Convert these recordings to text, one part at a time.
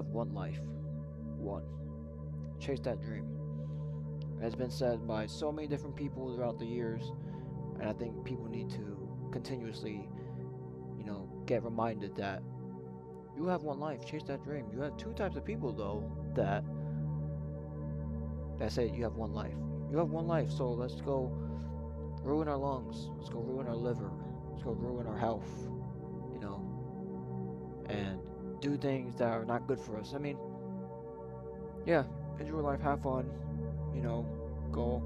have one life. One. Chase that dream. It has been said by so many different people throughout the years, and I think people need to continuously, get reminded that you have one life. Chase that dream. You have two types of people though that say you have one life. You have one life, so let's go ruin our lungs. Let's go ruin our liver. Let's go ruin our health. You know, and do things that are not good for us. I mean, yeah, enjoy life, have fun, go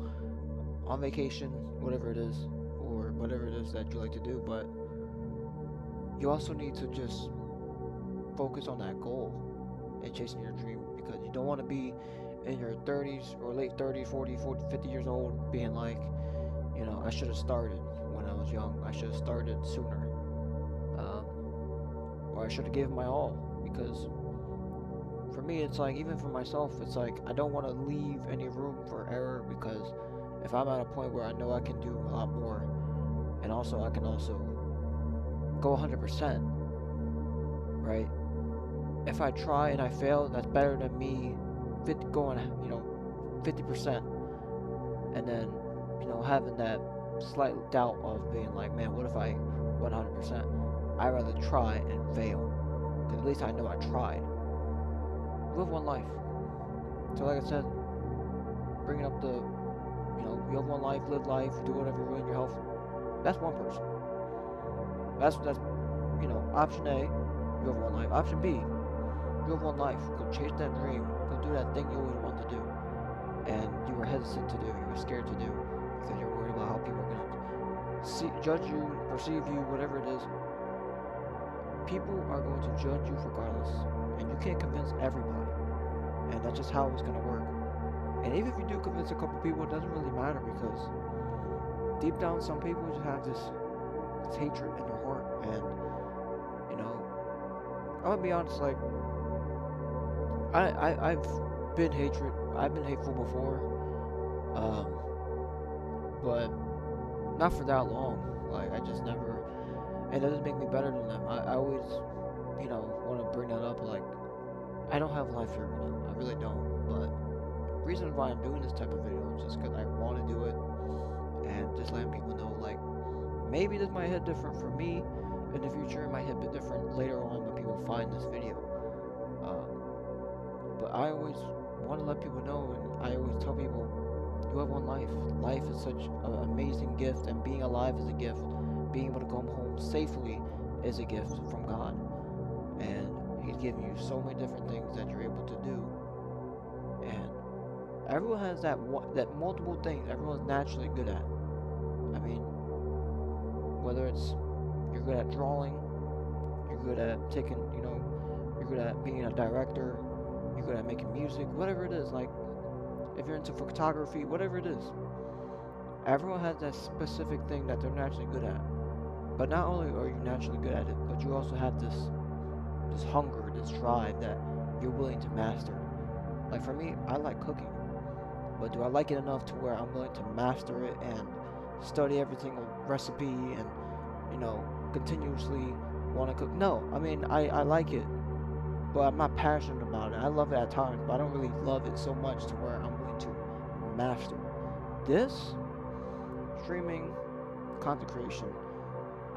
on vacation, whatever it is, or whatever it is that you like to do, but you also need to just focus on that goal and chasing your dream because you don't want to be in your 30s or late 30s, 40, 50 years old being like, I should have started when I was young. I should have started sooner. Um, or I should have given my all because for me, it's like, even for myself, it's like I don't want to leave any room for error because if I'm at a point where I know I can do a lot more and also I can also go 100%, right? If I try and I fail, that's better than me going, 50% and then, having that slight doubt of being like, man, what if I went 100%? I'd rather try and fail because at least I know I tried. Live one life. So like I said, bringing up you have one life, live life, do whatever, ruin your health. That's one person. That's option A, you have one life. Option B, you have one life. Go chase that dream. Go do that thing you always wanted to do, and you were hesitant to do. You were scared to do because you're worried about how people are gonna judge you, perceive you, whatever it is. People are going to judge you regardless, and you can't convince everybody. And that's just how it's gonna work. And even if you do convince a couple people, it doesn't really matter because deep down, some people just have this hatred in their heart. And I'm gonna be honest, like I've been hatred. I've been hateful before, but not for that long. Like I just never. It doesn't make me better than them. I always, want to bring that up. Like I don't have life figured out. I really don't. But the reason why I'm doing this type of video is just because I want to do it and just letting people know, like, maybe this might hit different for me in the future. It might hit a bit different later on when people find this video. But I always want to let people know, and I always tell people, you have one life. Life is such an amazing gift, and being alive is a gift. Being able to come home safely is a gift from God. And He's giving you so many different things that you're able to do. And everyone has that multiple things everyone's naturally good at. I mean, whether it's you're good at drawing, you're good at taking, you're good at being a director, you're good at making music, whatever it is, like if you're into photography, whatever it is. Everyone has that specific thing that they're naturally good at. But not only are you naturally good at it, but you also have this hunger, this drive that you're willing to master. Like for me, I like cooking. But do I like it enough to where I'm willing to master it and study every single recipe and, continuously want to cook? No, I mean, I like it, but I'm not passionate about it. I love it at times, but I don't really love it so much to where I'm willing to master it. This, streaming, content creation,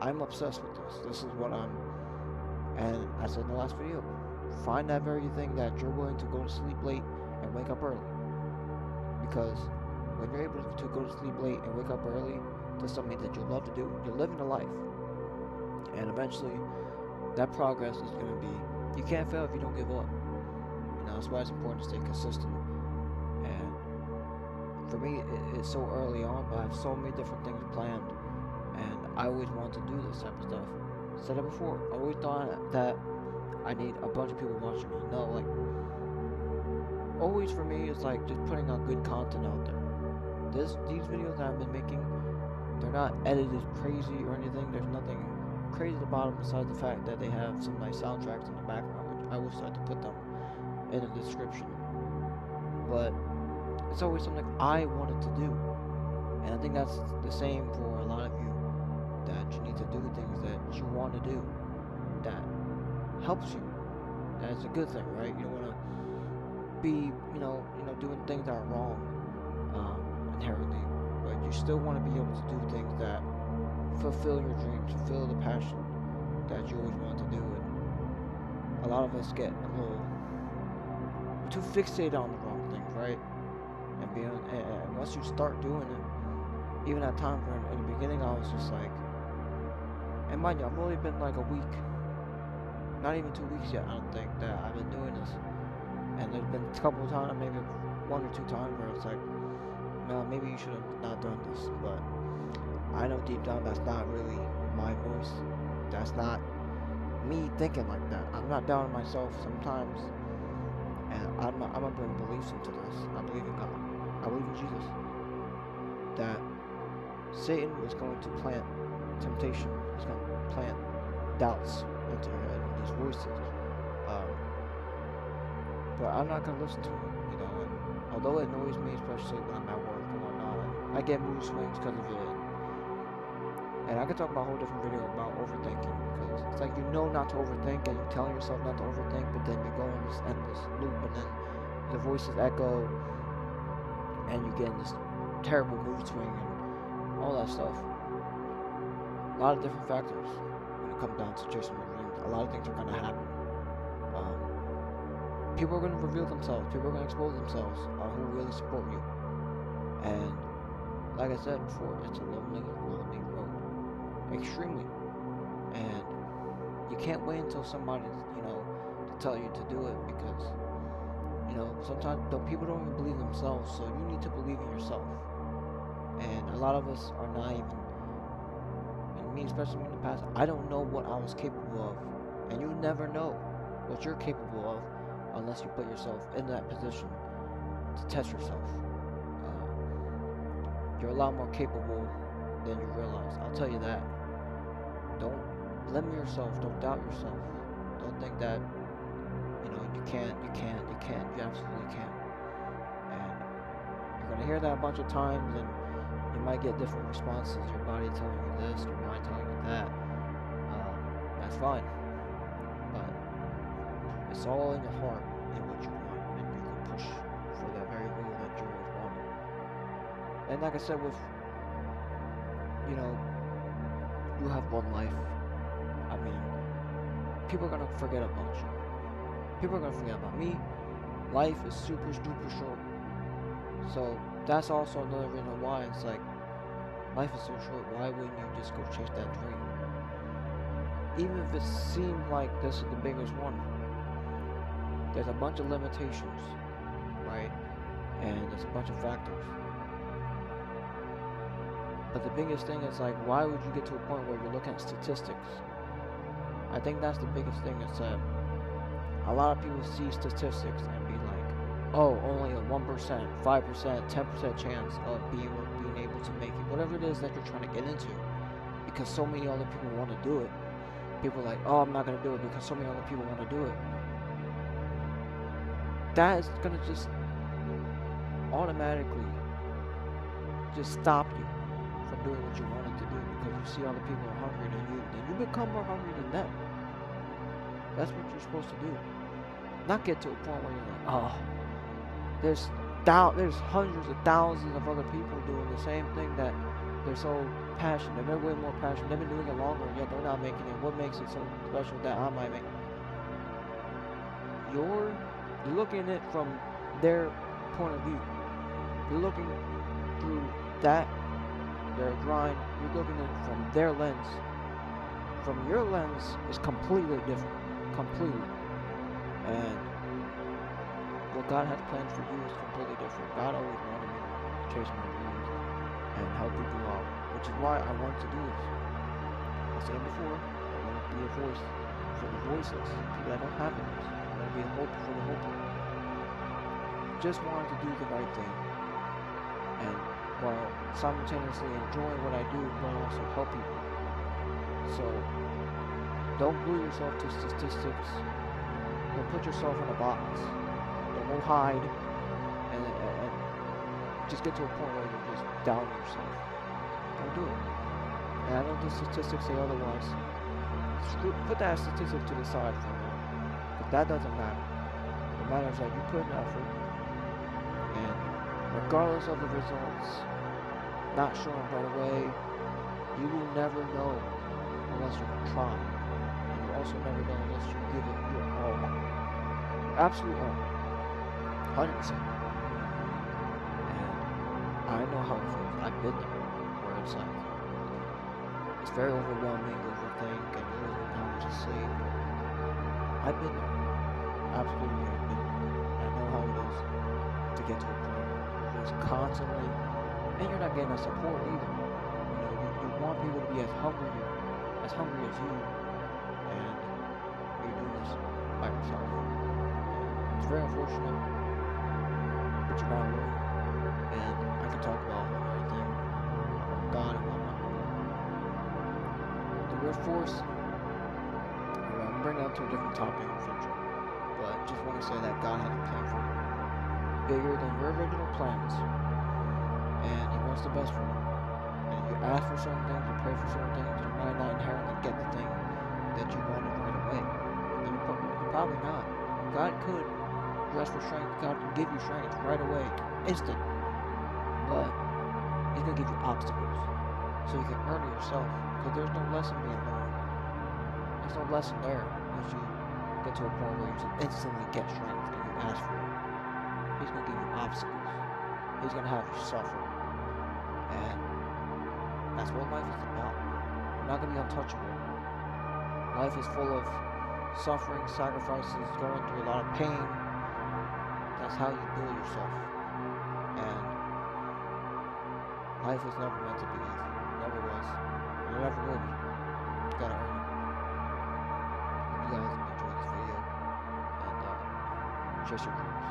I'm obsessed with this. This is what and I said in the last video, find that very thing that you're willing to go to sleep late and wake up early. Because when you're able to go to sleep late and wake up early to something that you love to do, you're living a life. And eventually, that progress is going to be, you can't fail if you don't give up. That's why it's important to stay consistent. And for me, it's so early on, but I have so many different things planned. And I always want to do this type of stuff. Said it before, I always thought that I need a bunch of people watching me. No, like, always for me, it's like just putting out good content out there. These videos that I've been making, they're not edited crazy or anything. There's nothing crazy about them besides the fact that they have some nice soundtracks in the background, which I will start to put them in the description. But it's always something I wanted to do. And I think that's the same for a lot of you, that you need to do things that you want to do, that helps you, That's a good thing, right? You don't want to be, doing things that are wrong inherently, but you still want to be able to do things that fulfill your dreams, fulfill the passion that you always wanted to do. And a lot of us get a little too fixated on the wrong things, right? And once you start doing it, even at times when in the beginning I was just like, and mind you, I've only been like a week, not even 2 weeks yet, I don't think, that I've been doing this. And there's been a couple of times, maybe one or two times, where it's like, no, maybe you should have not done this. But I know deep down that's not really my voice. That's not me thinking like that. I'm not down on myself sometimes, and I'm gonna bring beliefs into this. I believe in God. I believe in Jesus. That Satan is going to plant temptation. He's going to plant doubts into your head, and these voices. Um, but I'm not gonna listen to him, And although it annoys me, especially when I'm at work and whatnot, I get mood swings because of it. And I could talk about a whole different video about overthinking, because it's like not to overthink, and you're telling yourself not to overthink, but then you go in this endless loop, and then the voices echo, and you get in this terrible mood swing and all that stuff. A lot of different factors when it comes down to chasing your dreams. A lot of things are gonna happen. People are going to reveal themselves. People are going to expose themselves on who really support you. And like I said before, it's a lonely, lonely road. Extremely. And you can't wait until somebody, to tell you to do it, because, sometimes people don't even believe themselves, so you need to believe in yourself. And a lot of us are not even, and me especially in the past, I don't know what I was capable of. And you never know what you're capable of unless you put yourself in that position to test yourself. You're a lot more capable than you realize. I'll tell you that. Don't limit yourself. Don't doubt yourself. Don't think that, you can't. You absolutely can. And you're going to hear that a bunch of times, and you might get different responses. Your body telling you this, your mind telling you that. That's fine. But it's all in your heart and what you want, and you can push for that very goal that you always wanted. And like I said, you have one life. I mean, people are gonna forget about you. People are gonna forget about me. Life is super short. So that's also another reason why it's like, life is so short. Why wouldn't you just go chase that dream? Even if it seemed like this is the biggest one. There's a bunch of limitations, right? And there's a bunch of factors. But the biggest thing is like, why would you get to a point where you're looking at statistics? I think that's the biggest thing, is that a lot of people see statistics and be like, oh, only a 1%, 5%, 10% chance of being able to make it. Whatever it is that you're trying to get into. Because so many other people want to do it. People are like, oh, I'm not going to do it because so many other people want to do it. That is going to just automatically just stop you from doing what you wanted to do, because you see other people are hungry than you, then you become more hungry than them. That's what you're supposed to do. Not get to a point where you're like, oh, there's hundreds of thousands of other people doing the same thing that they're so passionate. They're way more passionate. They've been doing it longer, and yet they're not making it. What makes it so special that I might make it? You're looking at it from their point of view. You're looking through their grind. You're looking at it from their lens. From your lens is completely different. Completely. And what God has planned for you is completely different. God always wanted me to chase my dreams and help people out, which is why I want to do this. I said it before, I want to be a voice for the voiceless, people that don't have a voice. I want to be a hope for the hopeless. Just wanted to do the right thing, and while simultaneously enjoying what I do, but also help people. So don't glue yourself to statistics. Don't put yourself in a box. Don't hide, and just get to a point where you're just doubting yourself. Don't do it. And I know the statistics say otherwise. Put that statistic to the side for now. But That doesn't matter. It matters that you put in effort, and regardless of the results not showing right away, you will never know unless you try. And you also never know unless you give it your all. Absolute all. 100%. And I know how it feels. I've been there. Where it's like, it's very overwhelming, overthink, and you lose how much to sleep. I've been there. Absolutely, I've been there. And I know how it is to get to a point where just constantly, and you're not getting that support either. You want people to be as hungry as you, and you're doing this by yourself. And it's very unfortunate, but you're not alone. And I can talk about everything about God and whatnot. The word force, I'm bringing it up to a different topic in the future, but just want to say that God has a plan for you, bigger than your original plans, and He wants the best for you. And you ask for certain things, you pray for certain things, you might not inherently get the thing that you wanted right away. You're probably not. God could rest for strength. God can give you strength right away, instant. But He's gonna give you obstacles so you can earn it yourself. Because there's no lesson being learned. There's no lesson there once you get to a point where you just instantly get strength and you ask for it. He's gonna give you obstacles. He's gonna have you suffer. And that's what life is about. You're not going to be untouchable. Life is full of suffering, sacrifices, going through a lot of pain. That's how you build yourself. And life is never meant to be easy. Never was. And it never will be. You gotta earn it. Hope you guys enjoy this video. And chase your dreams.